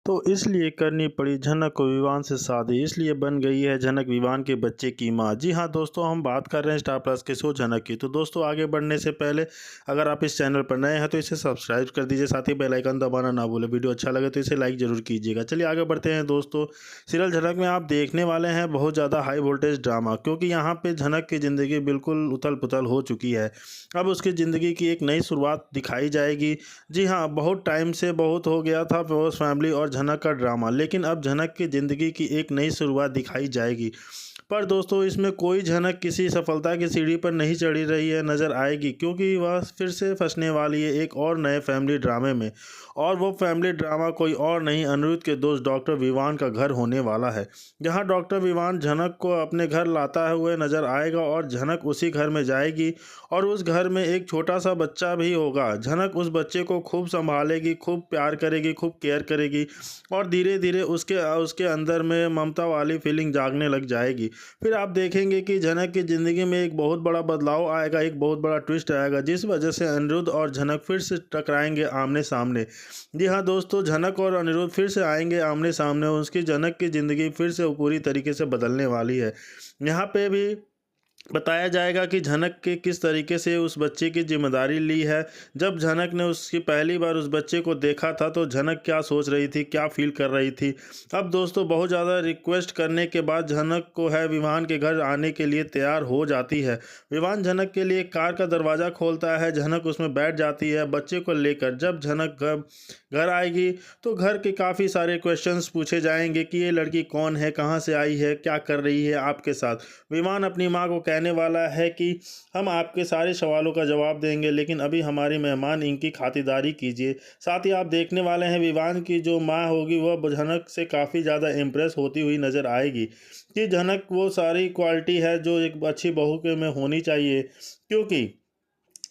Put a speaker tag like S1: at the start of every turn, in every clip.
S1: तो इसलिए करनी पड़ी झनक को विवान से शादी, इसलिए बन गई है झनक विवान के बच्चे की माँ। जी हाँ दोस्तों, हम बात कर रहे हैं स्टार प्लस के शो झनक की। तो दोस्तों, आगे बढ़ने से पहले अगर आप इस चैनल पर नए हैं तो इसे सब्सक्राइब कर दीजिए, साथ ही बेल आइकन दबाना ना भूलें। वीडियो अच्छा लगे तो इसे लाइक जरूर कीजिएगा। चलिए आगे बढ़ते हैं दोस्तों। सीरियल झनक में आप देखने वाले हैं बहुत ज़्यादा हाई वोल्टेज ड्रामा, क्योंकि यहाँ पे झनक की ज़िंदगी बिल्कुल उथल पुथल हो चुकी है। अब उसकी ज़िंदगी की एक नई शुरुआत दिखाई जाएगी। जी हाँ, बहुत टाइम से बहुत हो गया था बॉस फैमिली और झनक का ड्रामा, लेकिन अब झनक की ज़िंदगी की एक नई शुरुआत दिखाई जाएगी। पर दोस्तों, इसमें कोई झनक किसी सफलता की सीढ़ी पर नहीं चढ़ी रही है नज़र आएगी, क्योंकि वह फिर से फंसने वाली है एक और नए फैमिली ड्रामे में। और वो फैमिली ड्रामा कोई और नहीं, अनिरुद्ध के दोस्त डॉक्टर विवान का घर होने वाला है, जहां डॉक्टर विवान झनक को अपने घर लाता हुए नजर आएगा और झनक उसी घर में जाएगी। और उस घर में एक छोटा सा बच्चा भी होगा। झनक उस बच्चे को खूब संभालेगी, खूब प्यार करेगी, खूब केयर करेगी, और धीरे धीरे उसके उसके अंदर में ममता वाली फीलिंग जागने लग जाएगी। फिर आप देखेंगे कि झनक की ज़िंदगी में एक बहुत बड़ा बदलाव आएगा, एक बहुत बड़ा ट्विस्ट आएगा, जिस वजह से अनिरुद्ध और झनक फिर से टकराएंगे आमने सामने। जी हाँ दोस्तों, झनक और अनिरुद्ध फिर से आएंगे आमने सामने। उसकी झनक की ज़िंदगी फिर से पूरी तरीके से बदलने वाली है। यहाँ पे भी बताया जाएगा कि झनक के किस तरीके से उस बच्चे की जिम्मेदारी ली है। जब झनक ने उसकी पहली बार उस बच्चे को देखा था तो झनक क्या सोच रही थी, क्या फील कर रही थी। अब दोस्तों, बहुत ज़्यादा रिक्वेस्ट करने के बाद झनक को है विवान के घर आने के लिए तैयार हो जाती है। विवान झनक के लिए कार का दरवाज़ा खोलता है, झनक उसमें बैठ जाती है बच्चे को लेकर। जब झनक घर आएगी तो घर के काफ़ी सारे क्वेश्चंस पूछे जाएंगे कि ये लड़की कौन है, कहाँ से आई है, क्या कर रही है आपके साथ। विवान अपनी माँ को कहने वाला है कि हम आपके सारे सवालों का जवाब देंगे, लेकिन अभी हमारी मेहमान इनकी खातिरदारी कीजिए। साथ ही आप देखने वाले हैं विवान की जो माँ होगी वह झनक से काफ़ी ज़्यादा इम्प्रेस होती हुई नज़र आएगी कि झनक वो सारी क्वालिटी है जो एक अच्छी बहू के में होनी चाहिए, क्योंकि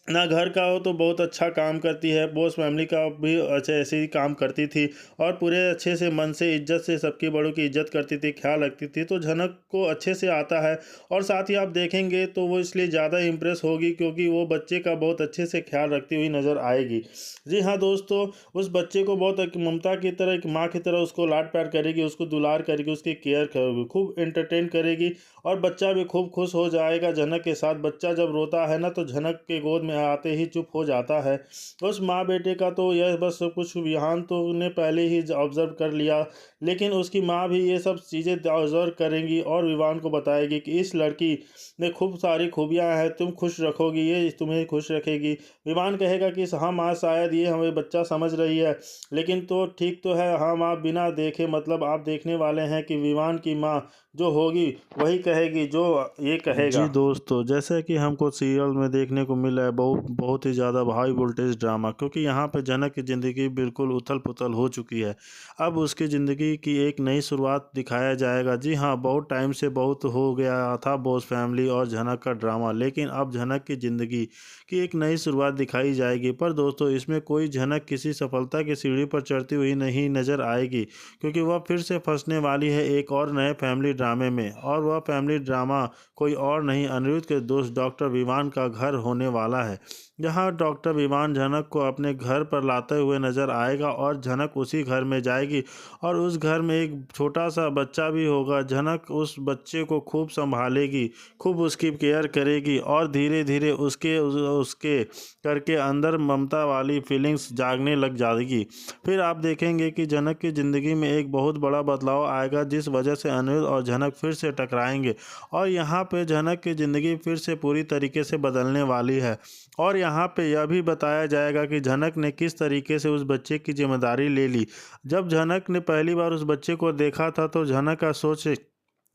S1: ना घर का हो तो बहुत अच्छा काम करती है, बॉस फैमिली का भी अच्छे ऐसे ही काम करती थी, और पूरे अच्छे से मन से इज्जत से सबकी बड़ों की इज्जत करती थी, ख्याल रखती थी। तो झनक को अच्छे से आता है, और साथ ही आप देखेंगे तो वो इसलिए ज़्यादा इम्प्रेस होगी क्योंकि वो बच्चे का बहुत अच्छे से ख्याल रखती हुई नज़र आएगी। जी हाँ दोस्तों, उस बच्चे को बहुत एक ममता की तरह, एक माँ की तरह उसको लाड प्यार करेगी, उसको दुलार करेगी, उसकी केयर करेगी, खूब एंटरटेन करेगी, और बच्चा भी खूब खुश हो जाएगा झनक के साथ। बच्चा जब रोता है ना तो झनक के गोद में आते ही चुप हो जाता है। उस माँ बेटे का तो यह बस सब कुछ विहान तो ने पहले ही ऑब्जर्व कर लिया, लेकिन उसकी माँ भी ये सब चीज़ें ऑब्जर्व करेंगी और विवान को बताएगी कि इस लड़की में खूब सारी खूबियाँ हैं, तुम खुश रखोगी, ये तुम्हें खुश रखेगी। विवान कहेगा कि हाँ माँ, शायद ये हमें बच्चा समझ रही है, लेकिन तो ठीक तो है। हाँ माँ, बिना देखे मतलब आप देखने वाले हैं कि विवान की माँ जो होगी वही कहेगी जो ये कहेगा। जी दोस्तों, जैसे कि हमको सीरियल में देखने को मिला है बहुत बहुत ही ज़्यादा हाई वोल्टेज ड्रामा, क्योंकि यहाँ पे जनक की ज़िंदगी बिल्कुल उथल पुथल हो चुकी है। अब उसकी ज़िंदगी की एक नई शुरुआत दिखाया जाएगा। जी हाँ, बहुत टाइम से बहुत हो गया था बॉस फैमिली और जनक का ड्रामा, लेकिन अब जनक की ज़िंदगी की एक नई शुरुआत दिखाई जाएगी। पर दोस्तों, इसमें कोई जनक किसी सफलता की सीढ़ी पर चढ़ती हुई नहीं नज़र आएगी, क्योंकि वह फिर से फंसने वाली है एक और नए फैमिली ड्रामे में। और वह फैमिली ड्रामा कोई और नहीं, अनिरुद्ध के दोस्त डॉक्टर विवान का घर होने वाला है, जहां डॉक्टर विवान झनक को अपने घर पर लाते हुए नजर आएगा, और झनक उसी घर में जाएगी, और उस घर में एक छोटा सा बच्चा भी होगा। झनक उस बच्चे को खूब संभालेगी, खूब उसकी केयर करेगी, और धीरे धीरे उसके करके अंदर ममता वाली फीलिंग्स जागने लग जाएगी। फिर आप देखेंगे कि झनक की ज़िंदगी में एक बहुत बड़ा बदलाव आएगा, जिस वजह से अनिरुद्ध और झनक फिर से टकराएंगे, और यहाँ पे झनक की ज़िंदगी फिर से पूरी तरीके से बदलने वाली है। और यहाँ पे यह भी बताया जाएगा कि झनक ने किस तरीके से उस बच्चे की जिम्मेदारी ले ली। जब झनक ने पहली बार उस बच्चे को देखा था तो झनक का सोच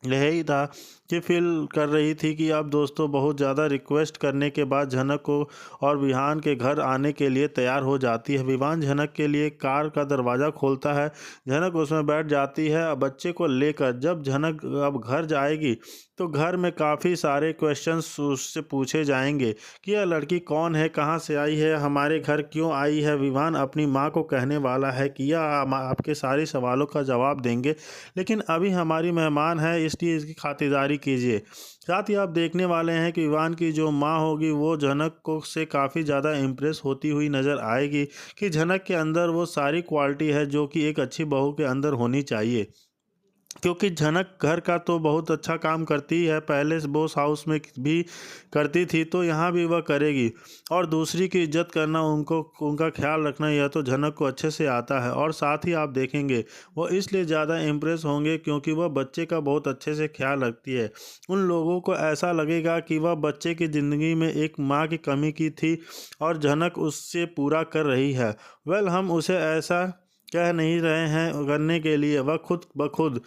S1: यही था कि फील कर रही थी कि अब दोस्तों बहुत ज़्यादा रिक्वेस्ट करने के बाद झनक को और विहान के घर आने के लिए तैयार हो जाती है। विवान झनक के लिए कार का दरवाज़ा खोलता है, झनक उसमें बैठ जाती है बच्चे को लेकर। जब झनक अब घर जाएगी तो घर में काफ़ी सारे क्वेश्चंस उससे पूछे जाएंगे कि यह लड़की कौन है, कहाँ से आई है, हमारे घर क्यों आई है। विवान अपनी माँ को कहने वाला है कि यह आपके सारे सवालों का जवाब देंगे, लेकिन अभी हमारी मेहमान है इसलिए इसकी खातिरदारी कीजिए। साथ ही आप देखने वाले हैं कि विवान की जो माँ होगी वो जनक को से काफ़ी ज़्यादा इम्प्रेस होती हुई नज़र आएगी कि जनक के अंदर वो सारी क्वालिटी है जो कि एक अच्छी बहू के अंदर होनी चाहिए। क्योंकि जनक घर का तो बहुत अच्छा काम करती है, पहले बोस हाउस में भी करती थी तो यहाँ भी वह करेगी। और दूसरी की इज्जत करना, उनको उनका ख्याल रखना, यह तो जनक को अच्छे से आता है। और साथ ही आप देखेंगे वो इसलिए ज़्यादा इम्प्रेस होंगे क्योंकि वह बच्चे का बहुत अच्छे से ख्याल रखती है। उन लोगों को ऐसा लगेगा कि वह बच्चे की ज़िंदगी में एक माँ की कमी की थी और जनक उससे पूरा कर रही है। वेल, हम उसे ऐसा कह नहीं रहे हैं करने के लिए, वह खुद ब खुद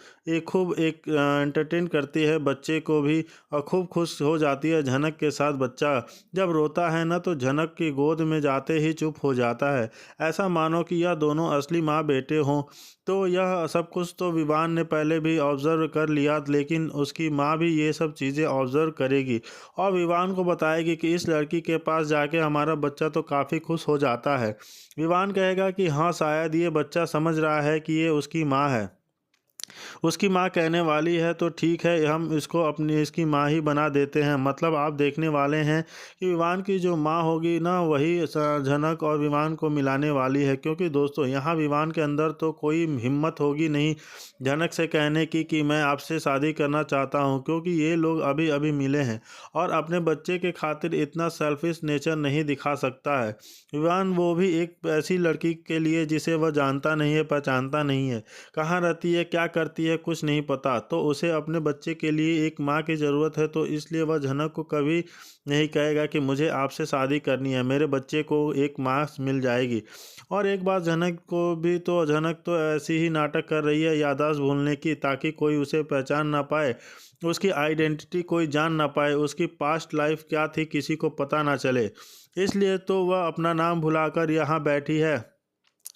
S1: खूब एक एंटरटेन करती है बच्चे को भी और खूब खुश हो जाती है जनक के साथ। बच्चा जब रोता है ना तो जनक की गोद में जाते ही चुप हो जाता है, ऐसा मानो कि यह दोनों असली माँ बेटे हों। तो यह सब कुछ तो विवान ने पहले भी ऑब्ज़र्व कर लिया, लेकिन उसकी माँ भी ये सब चीज़ें ऑब्ज़र्व करेगी और विवान को बताएगी कि इस लड़की के पास जाके हमारा बच्चा तो काफ़ी खुश हो जाता है। विवान कहेगा कि हाँ, शायद ये बच्चा समझ रहा है कि ये उसकी माँ है। उसकी माँ कहने वाली है तो ठीक है, हम इसको अपनी इसकी माँ ही बना देते हैं। मतलब आप देखने वाले हैं कि विवान की जो माँ होगी ना वही जनक और विवान को मिलाने वाली है। क्योंकि दोस्तों यहाँ विवान के अंदर तो कोई हिम्मत होगी नहीं जनक से कहने की कि मैं आपसे शादी करना चाहता हूँ, क्योंकि ये लोग अभी अभी मिले हैं और अपने बच्चे के खातिर इतना सेल्फिश नेचर नहीं दिखा सकता है विवान, वो भी एक ऐसी लड़की के लिए जिसे वह जानता नहीं है, पहचानता नहीं है, कहाँ रहती है, क्या करती है, कुछ नहीं पता। तो उसे अपने बच्चे के लिए एक माँ की ज़रूरत है, तो इसलिए वह जनक को कभी नहीं कहेगा कि मुझे आपसे शादी करनी है, मेरे बच्चे को एक माँ मिल जाएगी। और एक बात जनक को भी, तो जनक तो ऐसी ही नाटक कर रही है याददाश्त भूलने की, ताकि कोई उसे पहचान ना पाए, उसकी आइडेंटिटी कोई जान ना पाए, उसकी पास्ट लाइफ क्या थी किसी को पता ना चले। इसलिए तो वह अपना नाम भुलाकर यहाँ बैठी है।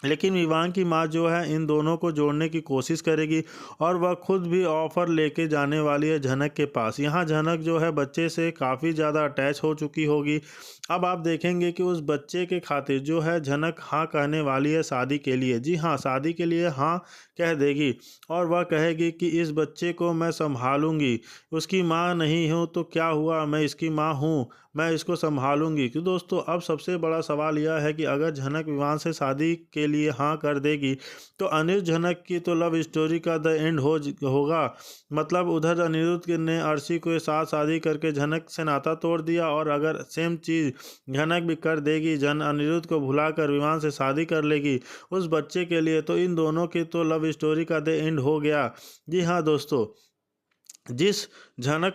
S1: लेकिन विवान की माँ जो है इन दोनों को जोड़ने की कोशिश करेगी और वह खुद भी ऑफर लेके जाने वाली है जनक के पास। यहाँ जनक जो है बच्चे से काफ़ी ज़्यादा अटैच हो चुकी होगी। अब आप देखेंगे कि उस बच्चे के खातिर जो है जनक हाँ कहने वाली है शादी के लिए। जी हाँ, शादी के लिए हाँ कह देगी और वह कहेगी कि इस बच्चे को मैं संभालूंगी, उसकी माँ नहीं हूँ तो क्या हुआ, मैं इसकी माँ हूँ, मैं इसको संभालूंगी। कि दोस्तों अब सबसे बड़ा सवाल यह है कि अगर जनक विवान से शादी के लिए हाँ कर देगी तो अनिरुद्ध जनक की तो लव स्टोरी का द एंड होगा। मतलब उधर अनिरुद्ध ने अर्शी के साथ शादी करके जनक से नाता तोड़ दिया, और अगर सेम चीज़ जनक भी कर देगी, अनिरुद्ध को भुलाकर विवान से शादी कर लेगी उस बच्चे के लिए, तो इन दोनों की तो लव स्टोरी का द एंड हो गया। जी हाँ दोस्तों, जिस झनक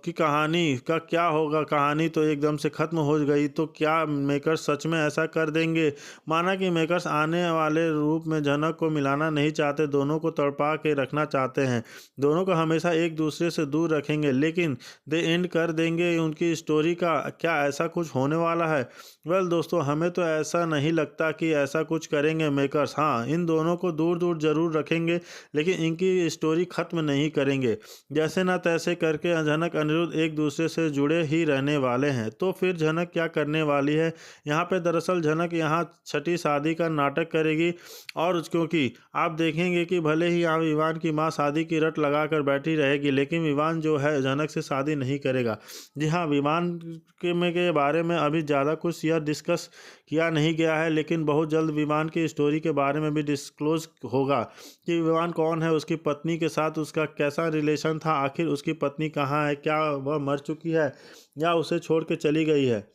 S1: की कहानी का क्या होगा, कहानी तो एकदम से ख़त्म हो गई। तो क्या मेकर्स सच में ऐसा कर देंगे? माना कि मेकर्स आने वाले रूप में झनक को मिलाना नहीं चाहते, दोनों को तड़पा के रखना चाहते हैं, दोनों को हमेशा एक दूसरे से दूर रखेंगे, लेकिन दे एंड कर देंगे उनकी स्टोरी का। क्या ऐसा कुछ होने वाला है? वेल दोस्तों, हमें तो ऐसा नहीं लगता कि ऐसा कुछ करेंगे मेकर्स। हाँ, इन दोनों को दूर दूर ज़रूर रखेंगे, लेकिन इनकी स्टोरी ख़त्म नहीं करेंगे। जैसे ना तैसे करके झनक अनिरुद्ध एक दूसरे से जुड़े ही रहने वाले हैं। तो फिर झनक क्या करने वाली है यहाँ पे? दरअसल झनक यहाँ छठी शादी का नाटक करेगी। और क्योंकि आप देखेंगे कि भले ही यहाँ विवान की माँ शादी की रट लगा कर बैठी रहेगी, लेकिन विवान जो है झनक से शादी नहीं करेगा। जी हाँ, विवान के बारे में अभी ज़्यादा कुछ यह डिस्कस किया नहीं गया है, लेकिन बहुत जल्द विवान की स्टोरी के बारे में भी डिस्क्लोज होगा कि विवान कौन है, उसकी पत्नी के साथ उसका कैसा रिलेशन था, आखिर उसकी पत्नी कहाँ है, क्या वह मर चुकी है या उसे छोड़ के चली गई है।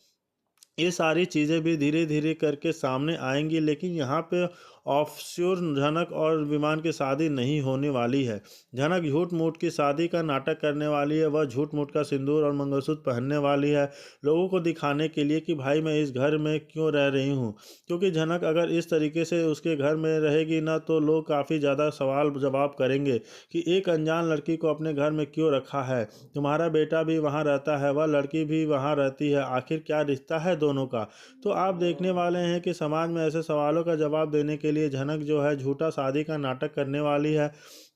S1: ये सारी चीज़ें भी धीरे धीरे करके सामने आएंगी। लेकिन यहाँ पे ऑफश्योर झनक और विमान की शादी नहीं होने वाली है। झनक झूठ मूठ की शादी का नाटक करने वाली है, वह झूठ मूठ का सिंदूर और मंगलसूत्र पहनने वाली है, लोगों को दिखाने के लिए कि भाई मैं इस घर में क्यों रह रही हूँ। क्योंकि झनक अगर इस तरीके से उसके घर में रहेगी ना तो लोग काफ़ी ज़्यादा सवाल जवाब करेंगे कि एक अनजान लड़की को अपने घर में क्यों रखा है, तुम्हारा बेटा भी वहाँ रहता है, वह लड़की भी वहाँ रहती है, आखिर क्या रिश्ता है दोनों का। तो आप देखने वाले हैं कि समाज में ऐसे सवालों का जवाब देने के के लिए झनक जो है झूठा शादी का नाटक करने वाली है।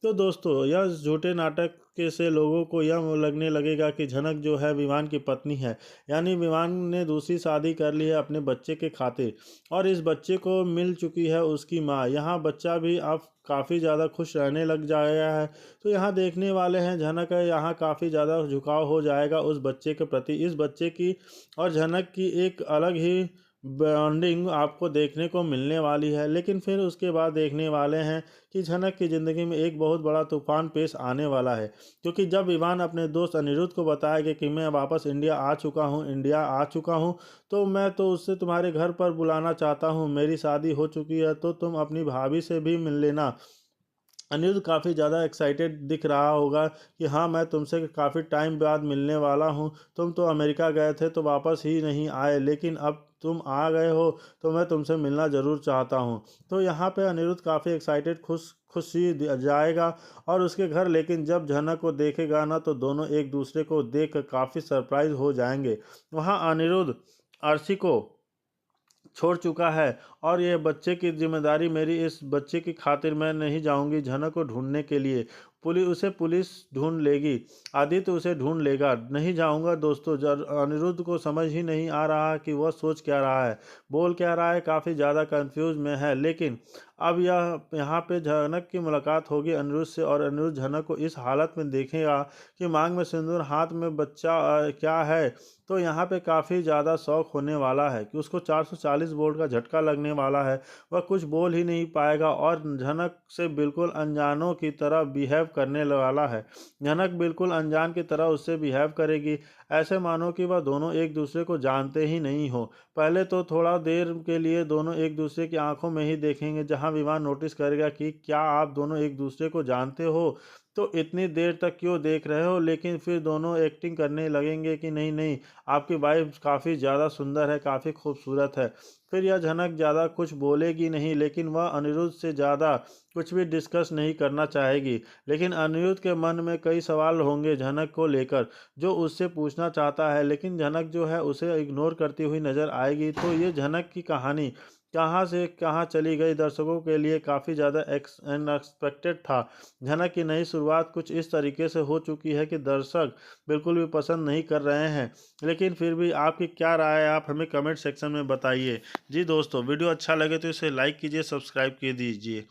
S1: तो दोस्तों यह झूठे नाटक के से लोगों को यह लगने लगेगा कि झनक जो है विवान की पत्नी है, यानी विवान ने दूसरी शादी कर ली है अपने बच्चे के खातिर, और इस बच्चे को मिल चुकी है उसकी माँ। यहाँ बच्चा भी अब काफ़ी ज़्यादा खुश रहने लग जाएगा है। तो यहाँ देखने वाले हैं झनक है, यहाँ काफ़ी ज़्यादा झुकाव हो जाएगा उस बच्चे के प्रति। इस बच्चे की और झनक की एक अलग ही बॉन्डिंग आपको देखने को मिलने वाली है। लेकिन फिर उसके बाद देखने वाले हैं कि झनक की ज़िंदगी में एक बहुत बड़ा तूफान पेश आने वाला है, क्योंकि जब विवान अपने दोस्त अनिरुद्ध को बताएगा कि मैं वापस इंडिया आ चुका हूँ, तो मैं तो उससे तुम्हारे घर पर बुलाना चाहता हूँ, मेरी शादी हो चुकी है, तो तुम अपनी भाभी से भी मिल लेना। अनिरुद्ध काफ़ी ज़्यादा एक्साइटेड दिख रहा होगा कि हाँ, मैं तुमसे काफ़ी टाइम बाद मिलने वाला हूँ। तुम तो अमेरिका गए थे तो वापस ही नहीं आए, लेकिन अब तुम आ गए हो तो मैं तुमसे मिलना ज़रूर चाहता हूँ। तो यहाँ पे अनिरुद्ध काफ़ी एक्साइटेड खुशी जाएगा और उसके घर। लेकिन जब झनक को देखेगा ना, तो दोनों एक दूसरे को देख कर काफ़ी सरप्राइज हो जाएंगे। वहाँ अनिरुद्ध अर्शी को छोड़ चुका है और ये बच्चे की जिम्मेदारी मेरी, इस बच्चे की खातिर मैं नहीं जाऊंगी झनक को ढूंढने के लिए। पुलिस ढूंढ लेगी, आदित्य उसे ढूंढ लेगा, नहीं जाऊंगा। दोस्तों अनिरुद्ध को समझ ही नहीं आ रहा कि वह सोच क्या रहा है, बोल क्या रहा है, काफ़ी ज़्यादा कंफ्यूज में है। लेकिन अब यहाँ पे झनक की मुलाकात होगी अनिरुद्ध से, और अनिरुद्ध झनक को इस हालत में देखेगा कि मांग में सिंदूर हाथ में बच्चा क्या है। तो यहाँ पे काफ़ी ज़्यादा शौक होने वाला है कि उसको 440 वोल्ट का झटका लगने वाला है। वह कुछ बोल ही नहीं पाएगा और झनक से बिल्कुल अनजानों की तरह बिहेव करने वाला है। झनक बिल्कुल अनजान की तरह उससे बिहेव करेगी, ऐसे मानो कि वह दोनों एक दूसरे को जानते ही नहीं हो। पहले तो थोड़ा देर के लिए दोनों एक दूसरे की आंखों में ही देखेंगे, जहां विवान नोटिस करेगा कि क्या आप दोनों एक दूसरे को जानते हो, तो इतनी देर तक क्यों देख रहे हो। लेकिन फिर दोनों एक्टिंग करने लगेंगे कि नहीं नहीं, आपकी वाइफ काफ़ी ज़्यादा सुंदर है, काफ़ी खूबसूरत है। फिर यह झनक ज़्यादा कुछ बोलेगी नहीं, लेकिन वह अनिरुद्ध से ज़्यादा कुछ भी डिस्कस नहीं करना चाहेगी। लेकिन अनिरुद्ध के मन में कई सवाल होंगे झनक को लेकर, जो उससे पूछना चाहता है, लेकिन झनक जो है उसे इग्नोर करती हुई नजर आएगी। तो ये झनक की कहानी कहाँ से कहाँ चली गई, दर्शकों के लिए काफ़ी ज़्यादा अनएक्सपेक्टेड था। झनक की नई शुरुआत कुछ इस तरीके से हो चुकी है कि दर्शक बिल्कुल भी पसंद नहीं कर रहे हैं। लेकिन फिर भी आपकी क्या राय है, आप हमें कमेंट सेक्शन में बताइए। जी दोस्तों, वीडियो अच्छा लगे तो इसे लाइक कीजिए, सब्सक्राइब कर दीजिए।